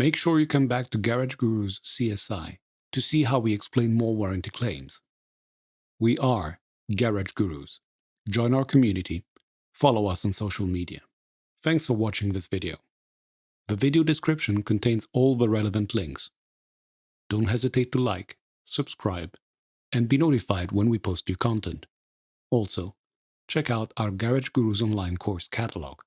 Make sure you come back to Garage Guru's CSI to see how we explain more warranty claims. We are Garage Gurus. Join our community. Follow us on social media. Thanks for watching this video. The video description contains all the relevant links. Don't hesitate to like, subscribe, and be notified when we post new content. Also, check out our Garage Gurus online course catalog.